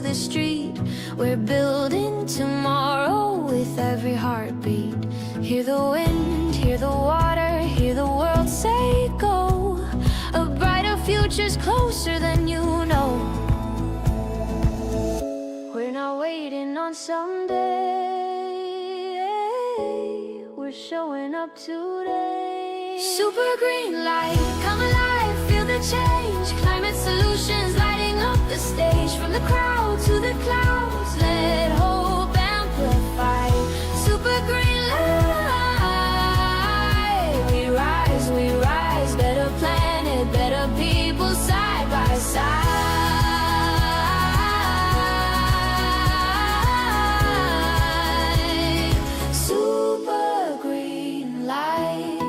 the street. We're building tomorrow with every heartbeat. Hear the wind, hear the water, hear the world say go. A brighter future's closer than you know. We're not waiting on someday, we're showing up today. Super green light, come alive, feel the change. Climate solutions lighting up the stage. From the crowd to the clouds, let hope amplify. Super green light, we rise, better planet, better people, side by side. Super green light.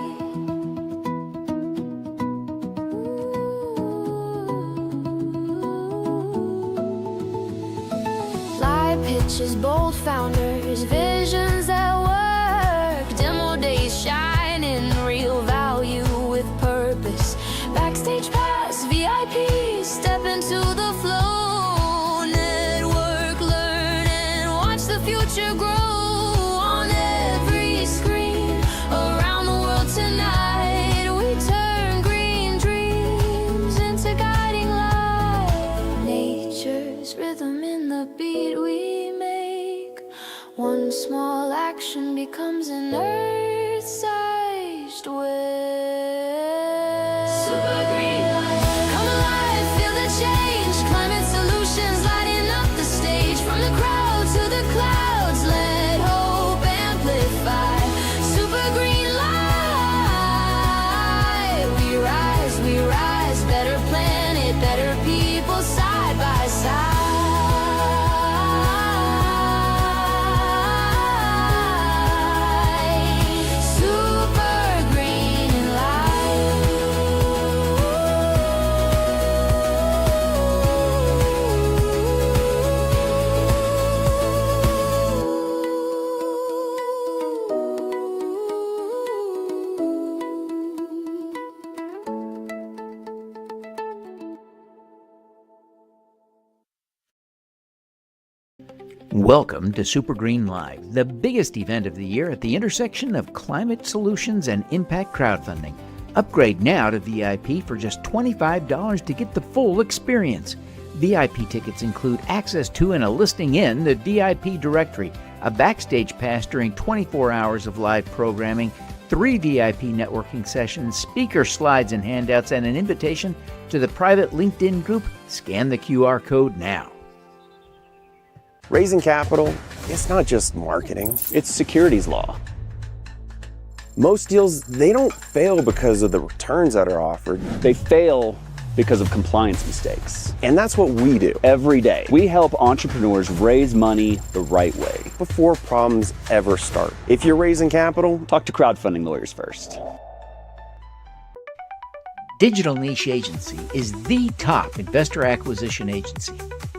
Live pitches, bold founders, visions that work. Demo days shining, real value with purpose. Backstage pass, VIP, step into the flow. Network, learn, and watch the future grow. On every screen, around the world tonight, we turn green dreams into guiding light. Nature's rhythm in the beat we make. One small action becomes an earth-sized wave. Super green light, come alive, feel the change. Climate solutions lighting up the stage. From the crowd to the clouds, let hope amplify. Super green light, we rise, better planet, better people, side by side. Super green Welcome to SuperGreen Live, the biggest event of the year at the intersection of climate solutions and impact crowdfunding. Upgrade now to VIP for just $25 to get the full experience. VIP tickets include access to and a listing in the VIP directory, a backstage pass during 24 hours of live programming, 3 VIP networking sessions, speaker slides and handouts, and an invitation to the private LinkedIn group. Scan the QR code now. Raising capital, it's not just marketing, it's securities law. Most deals, they don't fail because of the returns that are offered. They fail because of compliance mistakes. And that's what we do Every day, we help entrepreneurs raise money the right way. before problems ever start. If you're raising capital, Talk to crowdfunding lawyers first. Digital Niche Agency is the top investor acquisition agency.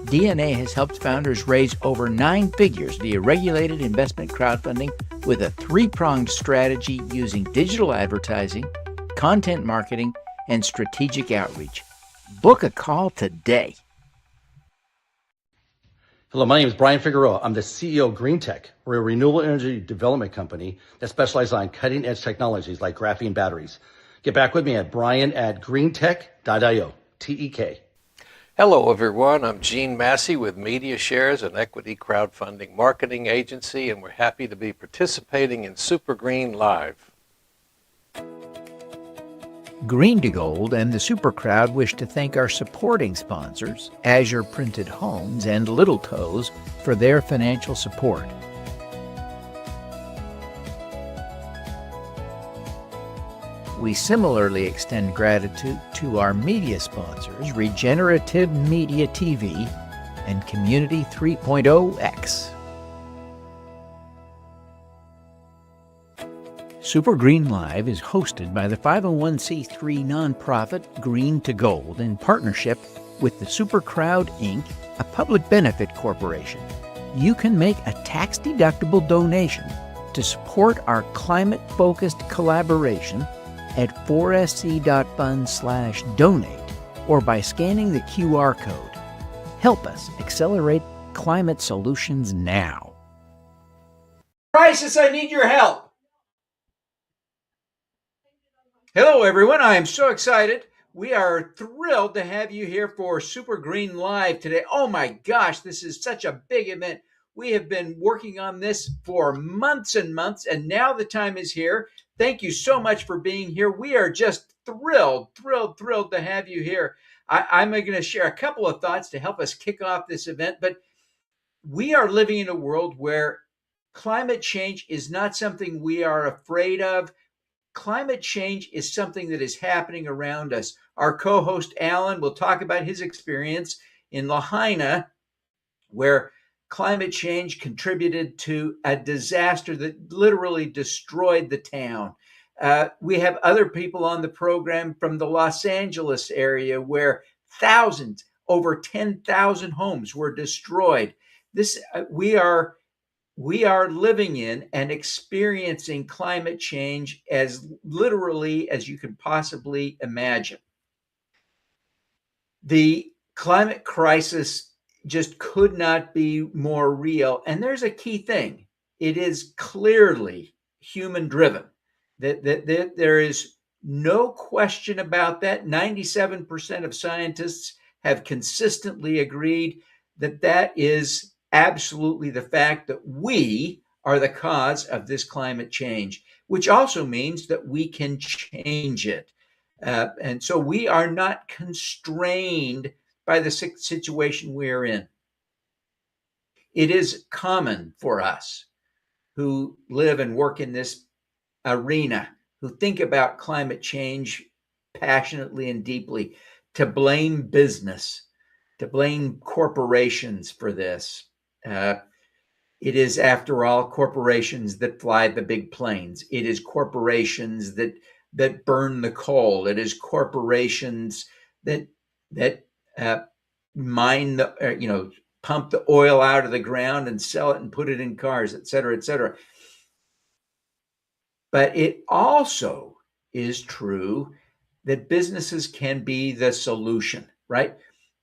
DNA has helped founders raise over 9 figures via regulated investment crowdfunding with a 3-pronged strategy using digital advertising, content marketing, and strategic outreach. Book a call today. Hello, my name is Brian Figueroa. I'm the CEO of Green Tech. We're a renewable energy development company that specializes on cutting-edge technologies like graphene batteries. Get back with me at brian@greentech.io, TEK. Hello, everyone. I'm Gene Massey with Media Shares, an equity crowdfunding marketing agency, and we're happy to be participating in SuperGreen Live. Green to Gold and the Super Crowd wish to thank our supporting sponsors, Azure Printed Homes and Little Toes, for their financial support. We similarly extend gratitude to our media sponsors, Regenerative Media TV and Community 3.0X. SuperGreen Live is hosted by the 501c3 nonprofit Green to Gold in partnership with the Super Crowd, Inc., a public benefit corporation. You can make a tax-deductible donation to support our climate-focused collaboration at 4sc.fund/donate or by scanning the QR code. Help us accelerate climate solutions now. Crisis, I need your help. Hello, everyone. I am so excited. We are thrilled to have you here for SuperGreen Live today. Oh my gosh, this is such a big event. We have been working on this for months and months, and now the time is here. Thank you so much for being here. We are just thrilled to have you here. I'm going to share a couple of thoughts to help us kick off this event, but we are living in a world where climate change is not something we are afraid of. Climate change is something that is happening around us. Our co-host Alan will talk about his experience in Lahaina, where climate change contributed to a disaster that literally destroyed the town. We have other people on the program from the Los Angeles area where thousands, over 10,000 homes were destroyed. We are living in and experiencing climate change as literally as you can possibly imagine. The climate crisis just could not be more real. And there's a key thing. It is clearly human driven. That there is no question about that. 97% of scientists have consistently agreed that that is absolutely the fact, that we are the cause of this climate change, which also means that we can change it. And so we are not constrained by the situation we are in. It is common for us who live and work in this arena, who think about climate change passionately and deeply, to blame business, to blame corporations for this. It is, after all, corporations that fly the big planes. It is corporations that burn the coal. It is corporations that mine the pump the oil out of the ground and sell it and put it in cars, et cetera, et cetera. But it also is true that businesses can be the solution, right?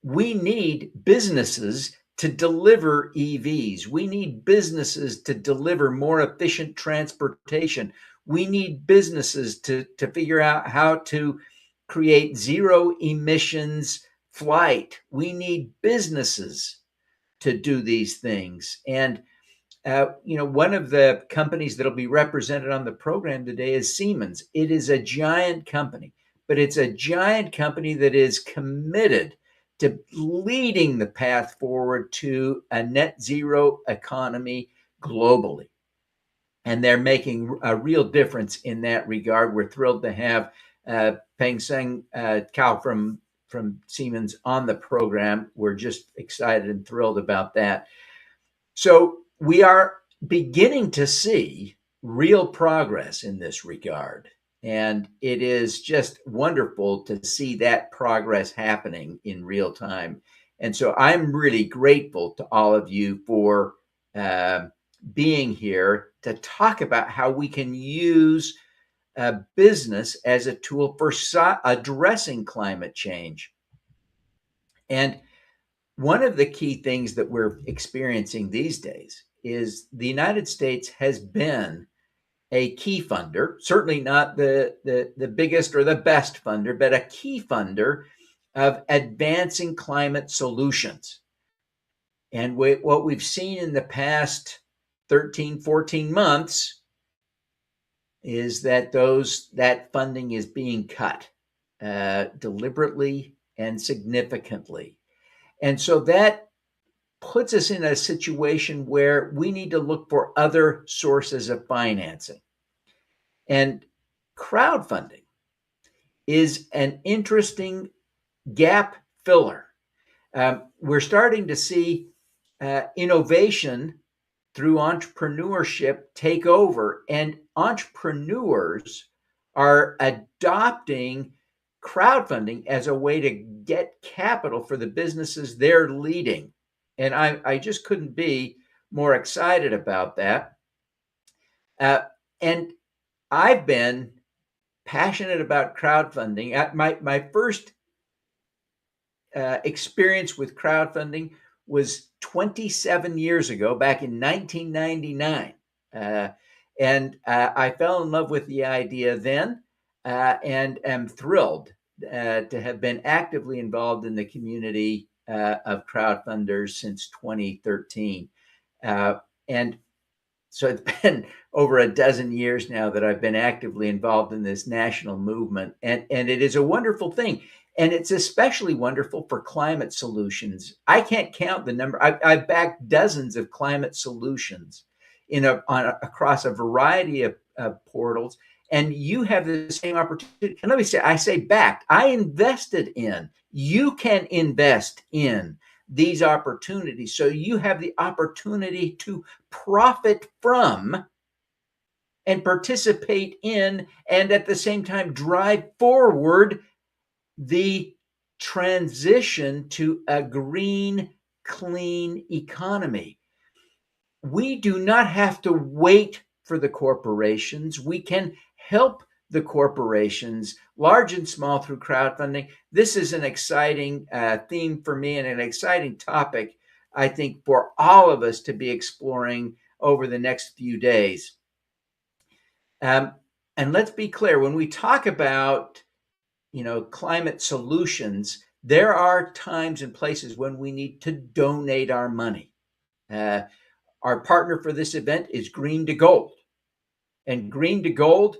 We need businesses to deliver EVs. We need businesses to deliver more efficient transportation. We need businesses to figure out how to create zero emissions flight. We need businesses to do these things. And one of the companies that'll be represented on the program today is Siemens. It is a giant company, but it's a giant company that is committed to leading the path forward to a net zero economy globally. And they're making a real difference in that regard. We're thrilled to have Peng Seng Cao from Siemens on the program. We're just excited and thrilled about that. So we are beginning to see real progress in this regard. And it is just wonderful to see that progress happening in real time. And so I'm really grateful to all of you for being here to talk about how we can use business as a tool for addressing climate change. And one of the key things that we're experiencing these days is the United States has been a key funder, certainly not the biggest or the best funder, but a key funder of advancing climate solutions. And what we've seen in the past 13, 14 months is that that funding is being cut deliberately and significantly. And so that puts us in a situation where we need to look for other sources of financing. And crowdfunding is an interesting gap filler. We're starting to see innovation through entrepreneurship take over, and entrepreneurs are adopting crowdfunding as a way to get capital for the businesses they're leading. And I just couldn't be more excited about that. And I've been passionate about crowdfunding. My first experience with crowdfunding was 27 years ago, back in 1999. I fell in love with the idea then and am thrilled to have been actively involved in the community of crowdfunders since 2013. And so it's been over a dozen years now that I've been actively involved in this national movement. And it is a wonderful thing. And it's especially wonderful for climate solutions. I can't count the number. I've backed dozens of climate solutions across a variety of portals. And you have the same opportunity. And let me say, I say backed. I invested in. You can invest in these opportunities. So you have the opportunity to profit from and participate in, and at the same time drive forward the transition to a green, clean economy. We do not have to wait for the corporations. We can help the corporations, large and small, through crowdfunding. This is an exciting theme for me and an exciting topic, I think, for all of us to be exploring over the next few days. And let's be clear, when we talk about, climate solutions, there are times and places when we need to donate our money. Our partner for this event is Green to Gold. And Green to Gold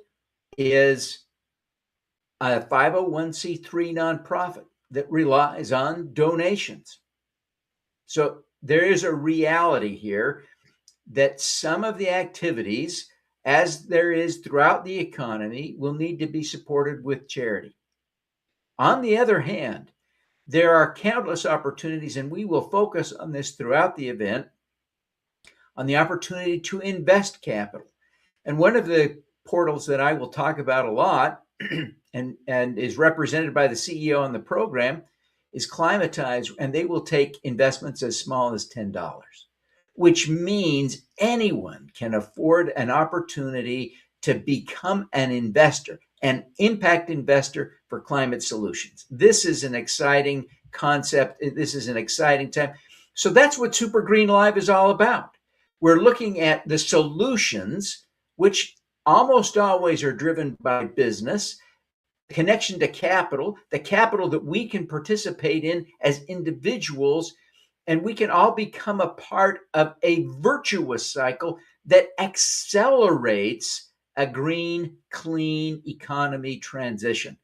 is a 501c3 nonprofit that relies on donations. So there is a reality here that some of the activities, as there is throughout the economy, will need to be supported with charity. On the other hand, there are countless opportunities, and we will focus on this throughout the event, on the opportunity to invest capital. And one of the portals that I will talk about a lot and is represented by the CEO on the program is Climatize, and they will take investments as small as $10, which means anyone can afford an opportunity to become an investor, an impact investor for climate solutions. This is an exciting concept. This is an exciting time. So that's what Super Green Live is all about. We're looking at the solutions, which almost always are driven by business, connection to capital, the capital that we can participate in as individuals, and we can all become a part of a virtuous cycle that accelerates a green, clean economy transition.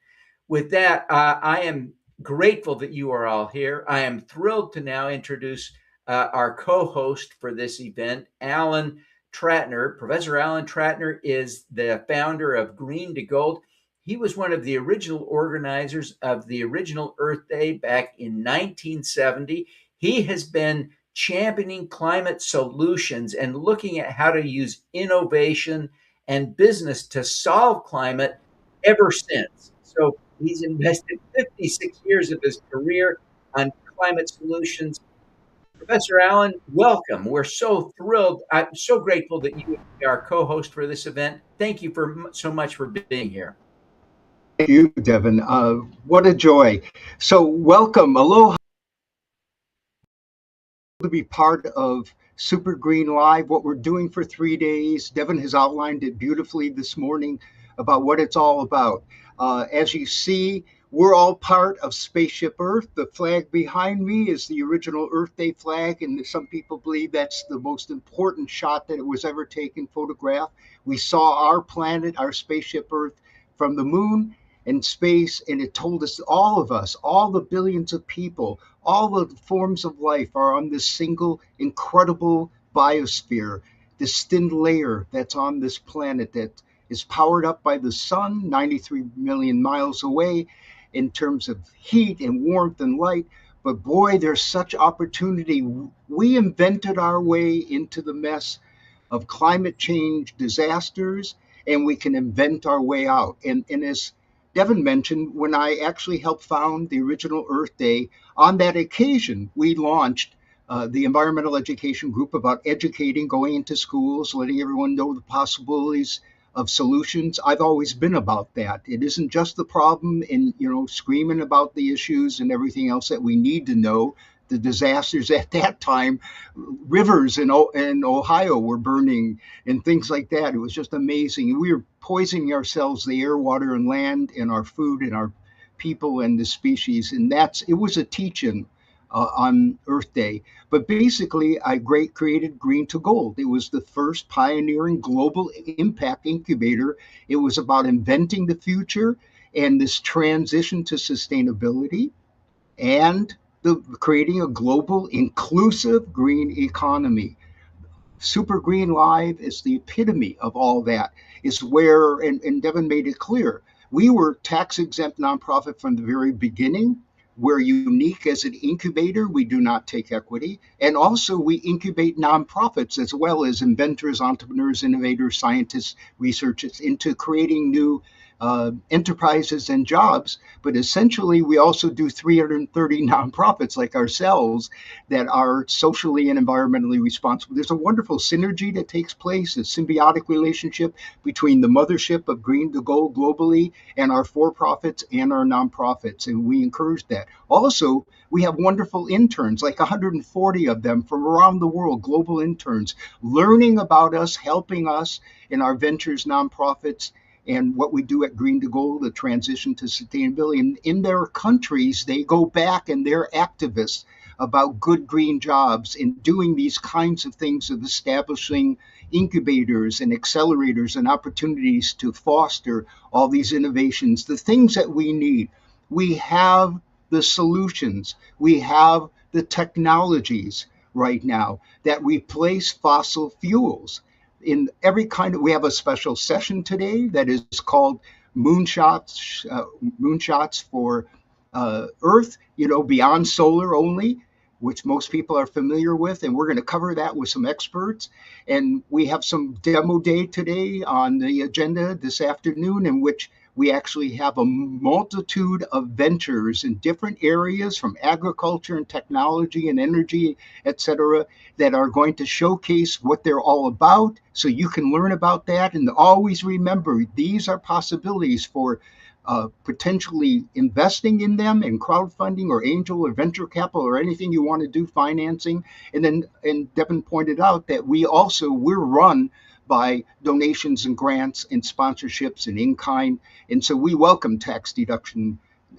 With that, I am grateful that you are all here. I am thrilled to now introduce our co-host for this event, Alan Tratner. Professor Alan Tratner is the founder of Green to Gold. He was one of the original organizers of the original Earth Day back in 1970. He has been championing climate solutions and looking at how to use innovation and business to solve climate ever since. So he's invested 56 years of his career on climate solutions. Professor Allen, welcome. We're so thrilled. I'm so grateful that you are our co-host for this event. Thank you so much for being here. Thank you, Devin. What a joy. So welcome. Aloha. To be part of Super Green Live, what we're doing for 3 days. Devin has outlined it beautifully this morning about what it's all about. As you see, we're all part of Spaceship Earth. The flag behind me is the original Earth Day flag, and some people believe that's the most important shot that it was ever taken, photographed. We saw our planet, our Spaceship Earth, from the moon and space, and it told us, all of us, all the billions of people, all the forms of life are on this single incredible biosphere, this thin layer that's on this planet that is powered up by the sun 93 million miles away in terms of heat and warmth and light. But boy, there's such opportunity. We invented our way into the mess of climate change disasters, and we can invent our way out. And as Devin mentioned, when I actually helped found the original Earth Day, on that occasion, we launched the environmental education group about educating, going into schools, letting everyone know the possibilities of solutions. I've always been about that. It isn't just the problem in, screaming about the issues and everything else that we need to know. The disasters at that time, rivers in Ohio were burning and things like that. It was just amazing. We were poisoning ourselves, the air, water, and land, and our food and our people and the species. And it was a teach-in on Earth Day. But basically, I created Green to Gold. It was the first pioneering global impact incubator. It was about inventing the future and this transition to sustainability and creating a global inclusive green economy. Super Green Live is the epitome of all that. Is where, and Devin made it clear, we were tax exempt nonprofit from the very beginning. We're unique as an incubator. We do not take equity. And also, we incubate nonprofits as well as inventors, entrepreneurs, innovators, scientists, researchers into creating new enterprises and jobs. But essentially, we also do 330 nonprofits like ourselves that are socially and environmentally responsible. There's a wonderful synergy that takes place, a symbiotic relationship between the mothership of Green to Gold globally and our for-profits and our nonprofits, and we encourage that. Also, we have wonderful interns, like 140 of them from around the world, global interns, learning about us, helping us in our ventures, nonprofits, and what we do at Green to Gold, the transition to sustainability. And in their countries, they go back and they're activists about good green jobs and doing these kinds of things of establishing incubators and accelerators and opportunities to foster all these innovations, the things that we need. We have the solutions. We have the technologies right now that replace fossil fuels. In every kind of, we have a special session today that is called Moonshots, Moonshots for Earth, beyond solar only, which most people are familiar with. And we're going to cover that with some experts. And we have some demo day today on the agenda this afternoon, in which we actually have a multitude of ventures in different areas from agriculture and technology and energy, et cetera, that are going to showcase what they're all about. So you can learn about that. And always remember, these are possibilities for potentially investing in them in crowdfunding or angel or venture capital or anything you want to do, financing. And Devin pointed out that we're run by donations and grants and sponsorships and in-kind. And so we welcome tax deduction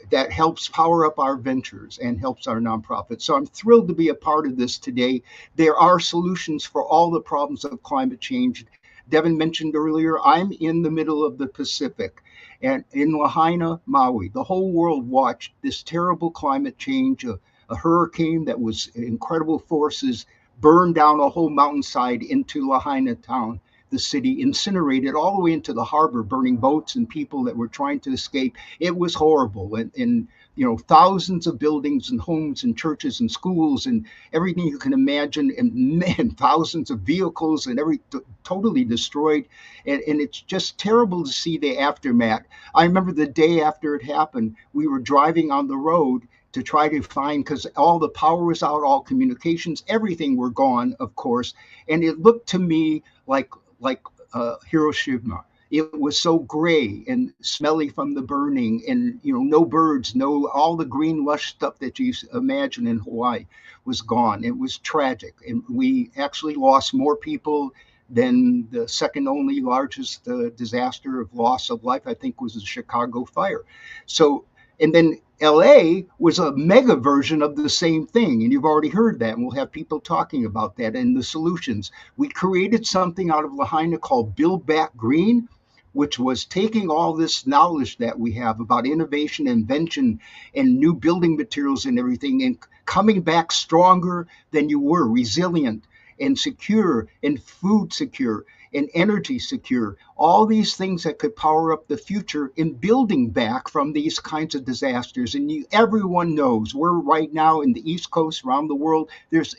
that helps power up our ventures and helps our nonprofits. So I'm thrilled to be a part of this today. There are solutions for all the problems of climate change. Devin mentioned earlier, I'm in the middle of the Pacific and in Lahaina, Maui. The whole world watched this terrible climate change, a hurricane that was incredible forces, burned down a whole mountainside into Lahaina town, the city, incinerated all the way into the harbor, burning boats and people that were trying to escape. It was horrible. And thousands of buildings and homes and churches and schools and everything you can imagine, and thousands of vehicles and totally destroyed. And it's just terrible to see the aftermath. I remember the day after it happened, we were driving on the road to try to find, because all the power was out, all communications, everything were gone, of course. And it looked to me like Hiroshima. It was so gray and smelly from the burning, and no birds, all the green lush stuff that you imagine in Hawaii was gone. It was tragic, and we actually lost more people than the second only largest disaster of loss of life, I think, was the Chicago fire. So, and then LA was a mega version of the same thing. And you've already heard that. And we'll have people talking about that and the solutions. We created something out of Lahaina called Build Back Green, which was taking all this knowledge that we have about innovation, invention, and new building materials and everything, and coming back stronger than you were, resilient and secure and food secure and energy secure, all these things that could power up the future in building back from these kinds of disasters. And everyone knows we're right now in the East Coast, around the world, there's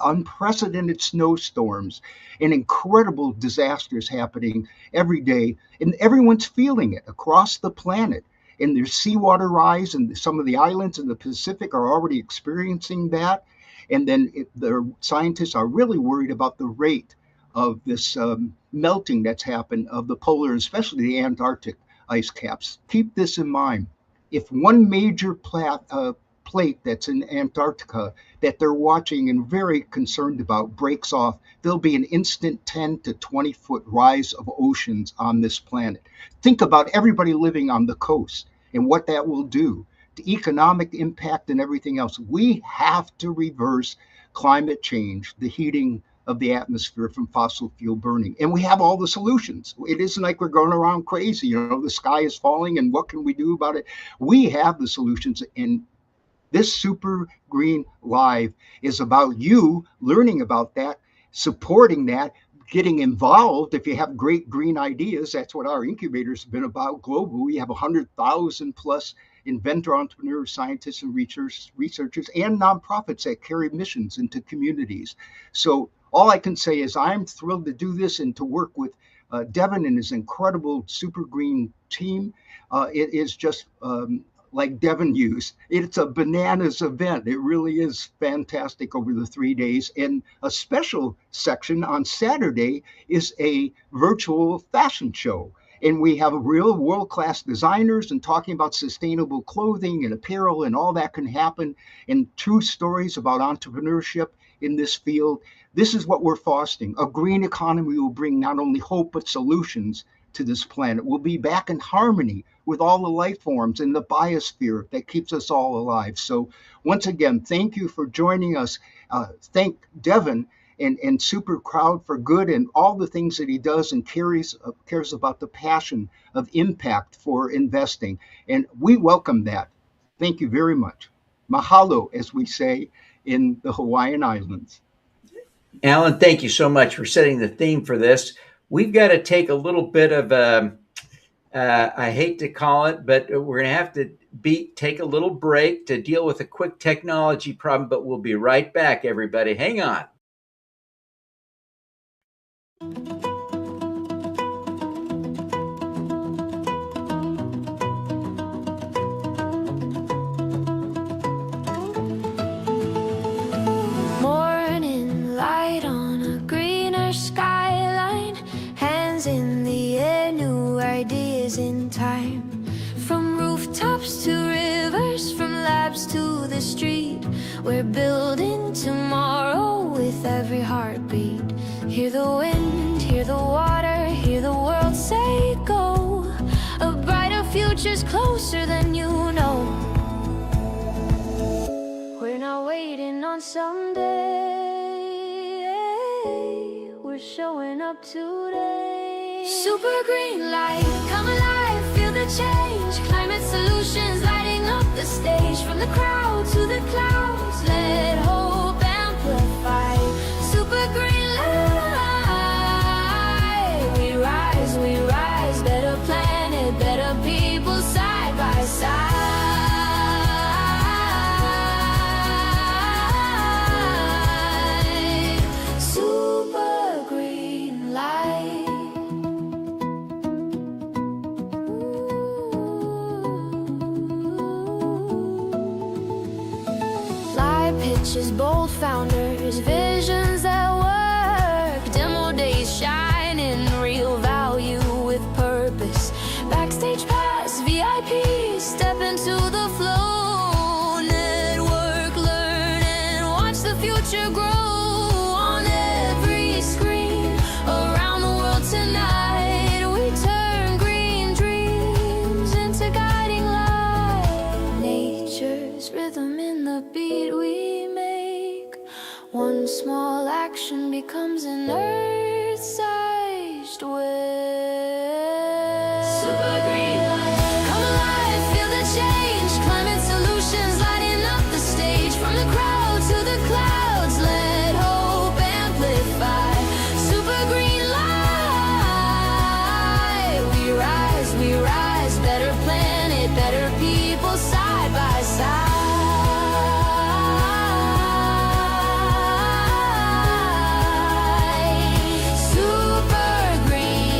unprecedented snowstorms and incredible disasters happening every day. And everyone's feeling it across the planet. And there's seawater rise, and some of the islands in the Pacific are already experiencing that. And then the scientists are really worried about the rate of this melting that's happened of the polar, especially the Antarctic ice caps. Keep this in mind. If one major plate that's in Antarctica that they're watching and very concerned about breaks off, there'll be an instant 10 to 20 foot rise of oceans on this planet. Think about everybody living on the coast and what that will do, the economic impact and everything else. We have to reverse climate change, the heating of the atmosphere from fossil fuel burning. And we have all the solutions. It isn't like we're going around crazy, the sky is falling and what can we do about it? We have the solutions. And this Super Green Live is about you learning about that, supporting that, getting involved. If you have great green ideas, that's what our incubators have been about globally. We have 100,000 plus inventor, entrepreneurs, scientists, and researchers, and nonprofits that carry missions into communities. So all I can say is I'm thrilled to do this and to work with Devin and his incredible Super Green team. It is just like Devin used. It's a bananas event. It really is fantastic over the 3 days. And a special section on Saturday is a virtual fashion show. And we have real world-class designers and talking about sustainable clothing and apparel and all that can happen, and true stories about entrepreneurship in this field. This is what we're fostering. A green economy will bring not only hope, but solutions to this planet. We'll be back in harmony with all the life forms in the biosphere that keeps us all alive. So once again, thank you for joining us. Thank Devin and Super Crowd for Good and all the things that he does and cares about the passion of impact for investing. And we welcome that. Thank you very much. Mahalo, as we say in the Hawaiian Islands. Alan, thank you so much for setting the theme for this. We've got to take a little bit of I hate to call it, but we're going to have to take a little break to deal with a quick technology problem, but we'll be right back, everybody. Hang on. Morning light on a greener skyline, hands in the air, new ideas in time. From rooftops to rivers, from labs to the street, we're building tomorrow with every heartbeat. Hear the wind, hear the water, hear the world say go. A brighter future's closer than you know. We're not waiting on someday, we're showing up today. Super green light, come alive, feel the change. Climate solutions lighting up the stage. From the crowd to the clouds, let hope amplify. Super green light, we rise, better planet, better people, side by side. Super green light. Live pitches, bold founders, visions that work. Demo days shining, real value with purpose. Backstage pass, VIP, step into the flow. Network, learn, and watch the future grow. On every screen, around the world tonight, we turn green dreams into guiding light. Nature's rhythm in the beat we make. One small action becomes an earth-sized wave. Super green light, come alive, feel the change. Climate solutions lighting up the stage. From the crowd to the clouds, let hope amplify. Super green light, we rise, better planet, better people, side by side. Super green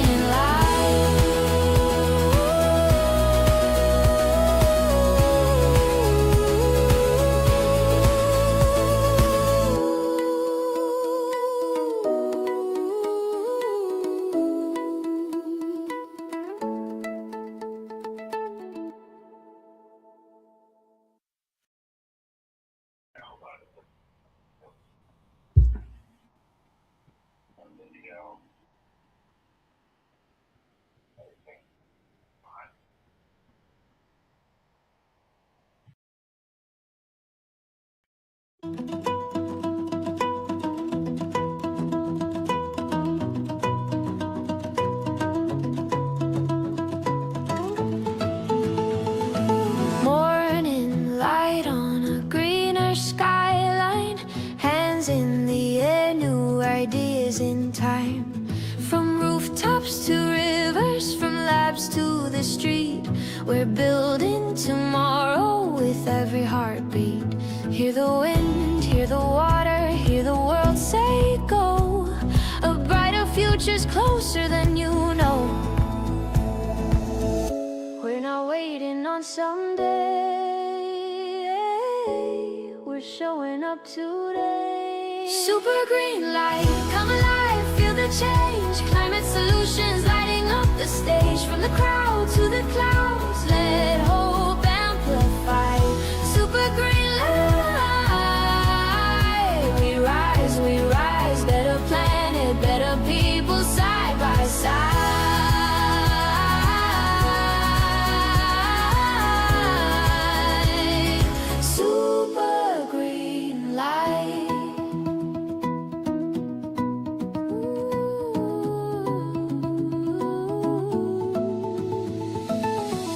Morning light on a greener skyline, hands in the air, new ideas in time. From rooftops to rivers, from labs to the street, we're building tomorrow with every heartbeat. Hear the wind, hear the water, hear the world say go. A brighter future's closer than you know. We're not waiting on someday, we're showing up today. Super green light, come alive, feel the change. Climate solutions lighting up the stage. From the crowd to the clouds, let hope amplify. Super green light, we rise, better planet, better people, side by side. Super green light.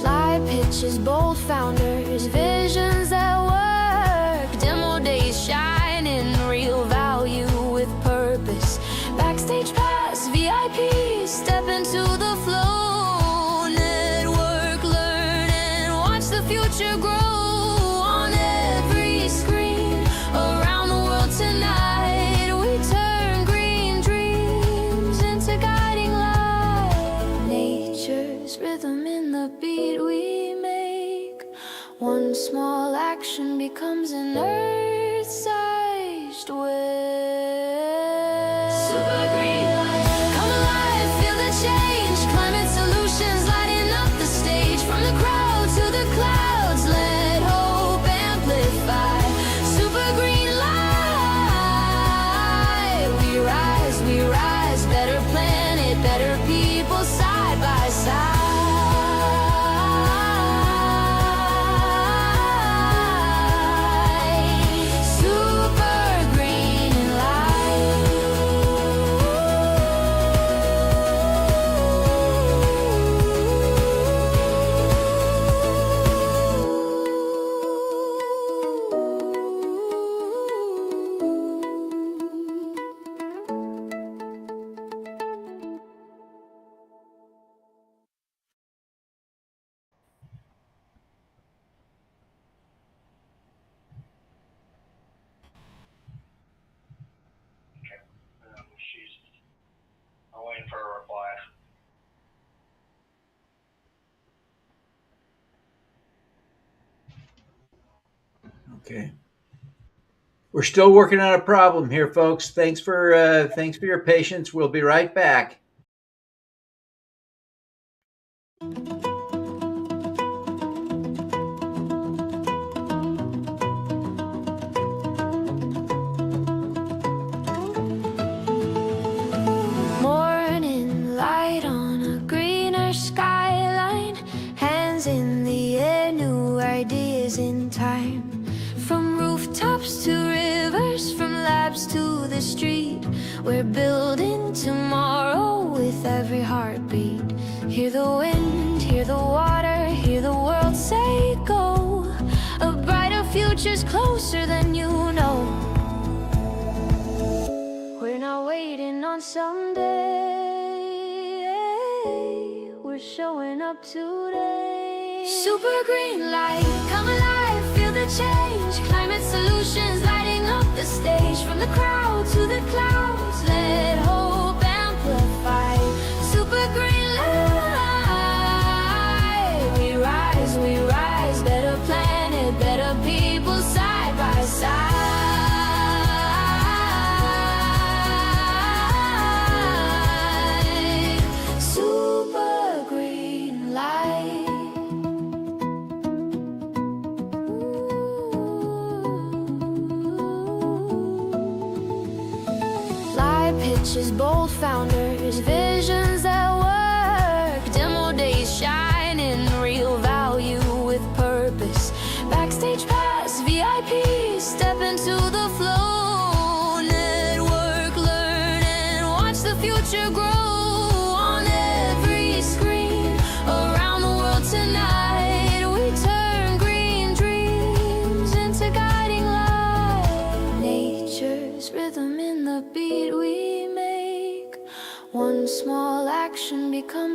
Live pitches, bold founders, visions that work. Demo days shining, real value with purpose. Backstage pass, VIP, step into the flow. Network, learn and watch the future grow. On every screen around the world tonight, we turn green dreams into guiding light. Nature's rhythm in the beat we make. One small action becomes an earth-sized wave. Super green light, come alive, feel the change. Climate solutions lighting up the stage. From the crowd to the clouds, let hope amplify. Super green light, we rise, better planet, better people, side by side. Super green I'm waiting for a reply. Okay. We're still working on a problem here, folks. Thanks for your patience. We'll be right back. Morning light on a greener skyline, hands in the air, new ideas in time. From rooftops to rivers, from labs to the street, we're building tomorrow with every heartbeat. Hear the wind, hear the water, hear the world say go. A brighter future's closer than you know. We're not waiting on someday, we're showing up today. Super green light, come alive, feel the change. Climate solutions lighting up the stage. From the crowd to the clouds, let hope amplify. Super green light, we rise, better planet, better people, side by side. Super green light. Live pitches, bold founders, visions that work. Demo days shining, real value with purpose. Backstage pass, VIP, step into the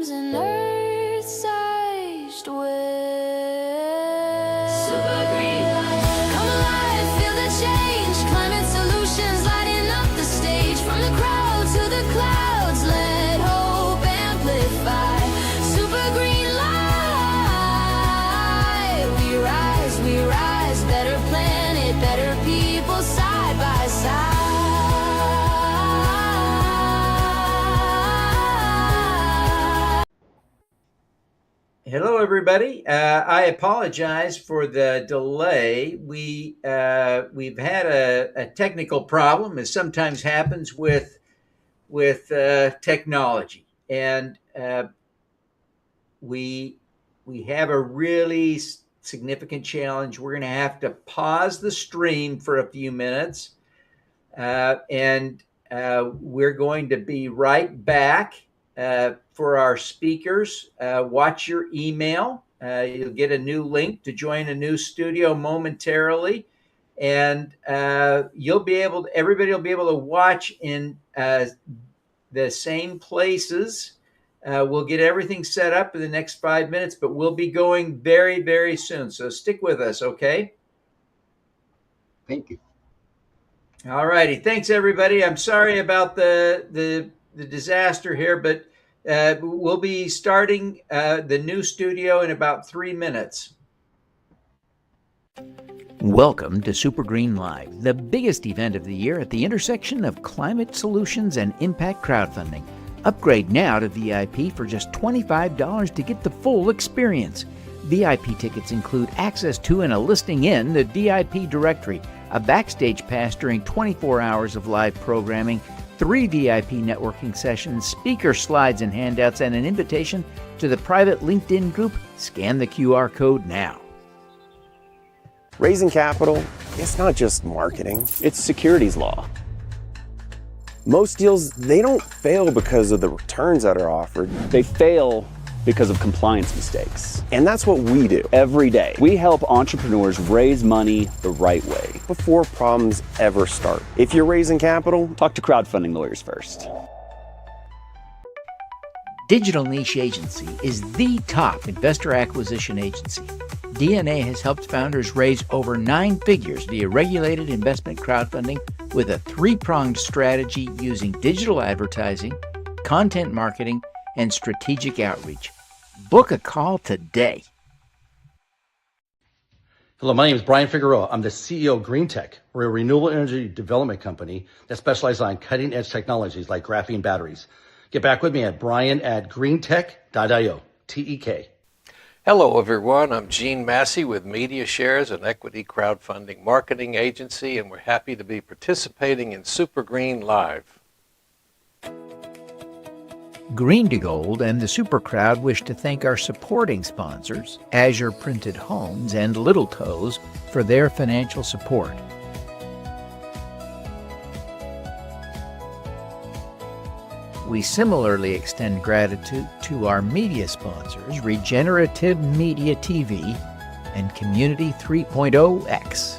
dreams and earth-sized wish. SuperGreen life. Come alive, feel the change. Climate solutions lighting up the stage. From the crowd to the clouds, let hope amplify. SuperGreen life. We rise, better planet, better people, side by side. Hello, everybody. I apologize for the delay. We've had a technical problem, as sometimes happens with technology, and we have a really significant challenge. We're going to have to pause the stream for a few minutes, and we're going to be right back. For our speakers, watch your email. You'll get a new link to join a new studio momentarily, and everybody will be able to watch in the same places. We'll get everything set up in the next 5 minutes, but we'll be going very, very soon. So stick with us, okay? Thank you. All righty. Thanks, everybody. I'm sorry about the disaster here, but we'll be starting the new studio in about 3 minutes. Welcome to SuperGreen Live, the biggest event of the year at the intersection of climate solutions and impact crowdfunding. Upgrade now to VIP for just $25 to get the full experience. VIP tickets include access to and a listing in the VIP directory, a backstage pass during 24 hours of live programming, 3 VIP networking sessions, speaker slides and handouts, and an invitation to the private LinkedIn group. Scan the QR code now. Raising capital, it's not just marketing, it's securities law. Most deals, they don't fail because of the returns that are offered. They fail because of compliance mistakes. And that's what we do Every day, we help entrepreneurs raise money the right way. before problems ever start. If you're raising capital, Talk to crowdfunding lawyers first. Digital Niche Agency is the top investor acquisition agency. DNA has helped founders raise over 9 figures via regulated investment crowdfunding with a 3-pronged strategy using digital advertising, content marketing, and strategic outreach. Book a call today. Hello, my name is Brian Figueroa. I'm the CEO of Green Tech. We're a renewable energy development company that specializes on cutting-edge technologies like graphene batteries. Get back with me at brian@greentech.io, TEK. Hello, everyone. I'm Gene Massey with Media Shares, an equity crowdfunding marketing agency, and we're happy to be participating in SuperGreen Live. Green to Gold and the Super Crowd wish to thank our supporting sponsors, Azure Printed Homes and Little Toes, for their financial support. We similarly extend gratitude to our media sponsors, Regenerative Media TV and Community 3.0X.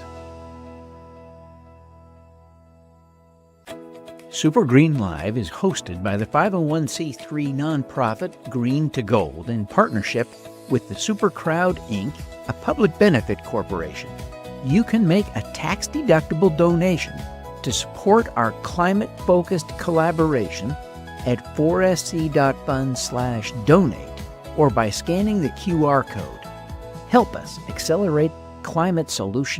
SuperGreen Live is hosted by the 501c3 nonprofit Green to Gold in partnership with the Super Crowd, Inc., a public benefit corporation. You can make a tax-deductible donation to support our climate-focused collaboration at 4sc.fund/donate or by scanning the QR code. Help us accelerate climate solutions.